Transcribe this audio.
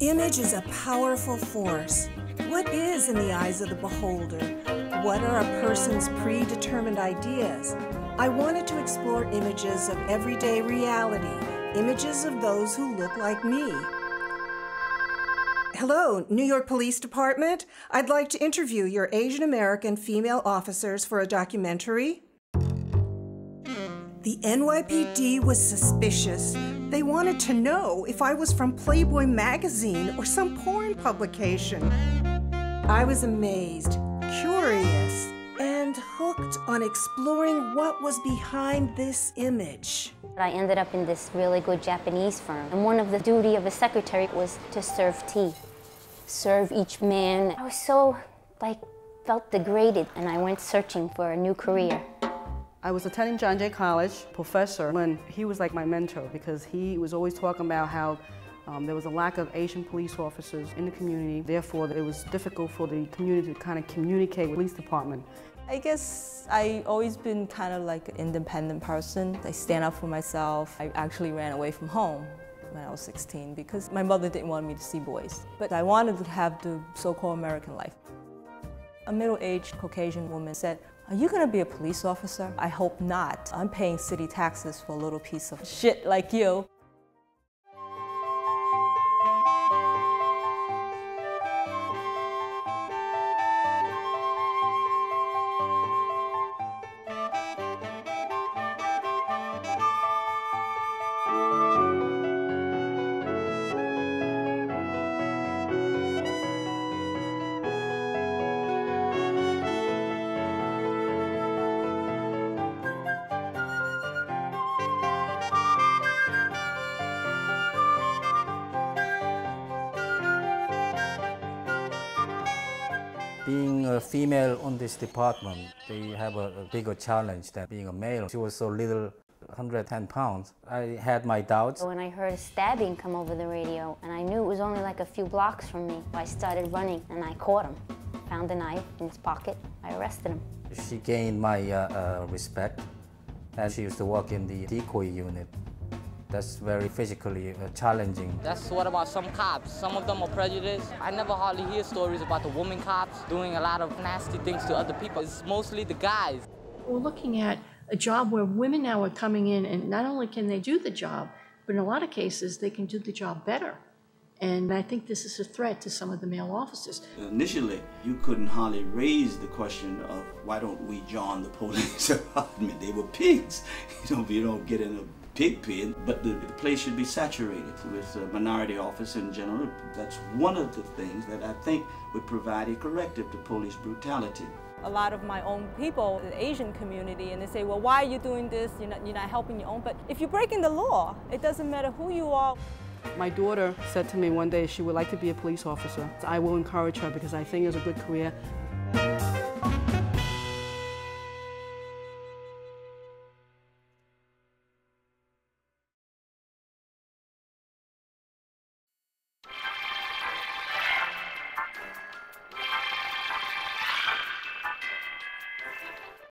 Image is a powerful force. What is in the eyes of the beholder? What are a person's predetermined ideas? I wanted to explore images of everyday reality, images of those who look like me. Hello, New York Police Department. I'd like to interview your Asian American female officers for a documentary. The NYPD was suspicious. They wanted to know if I was from Playboy magazine or some porn publication. I was amazed, curious, and hooked on exploring what was behind this image. I ended up in this really good Japanese firm, and one of the duty of a secretary was to serve tea, serve each man. I was so, felt degraded, and I went searching for a new career. I was attending John Jay College, professor, when he was like my mentor because he was always talking about how there was a lack of Asian police officers in the community. Therefore, it was difficult for the community to kind of communicate with the police department. I guess I always been kind of like an independent person. I stand up for myself. I actually ran away from home when I was 16 because my mother didn't want me to see boys. But I wanted to have the so-called American life. A middle-aged Caucasian woman said, "Are you gonna be a police officer?" I hope not. I'm paying city taxes for a little piece of shit like you. Being a female on this department, they have a bigger challenge than being a male. She was so little, 110 pounds. I had my doubts. When I heard a stabbing come over the radio, and I knew it was only like a few blocks from me, I started running and I caught him. Found a knife in his pocket. I arrested him. She gained my respect, and she used to work in the decoy unit. That's very physically challenging. That's what about some cops. Some of them are prejudiced. I never hardly hear stories about the women cops doing a lot of nasty things to other people. It's mostly the guys. We're looking at a job where women now are coming in, and not only can they do the job, but in a lot of cases they can do the job better. And I think this is a threat to some of the male officers. Initially, you couldn't hardly raise the question of why don't we join the police department? They were pigs. You don't get in a pig pen, but the place should be saturated with minority officers in general. That's one of the things that I think would provide a corrective to police brutality. A lot of my own people, the Asian community, and they say, well, why are you doing this? You're not helping your own. But if you're breaking the law, it doesn't matter who you are. My daughter said to me one day she would like to be a police officer. I will encourage her because I think it's a good career.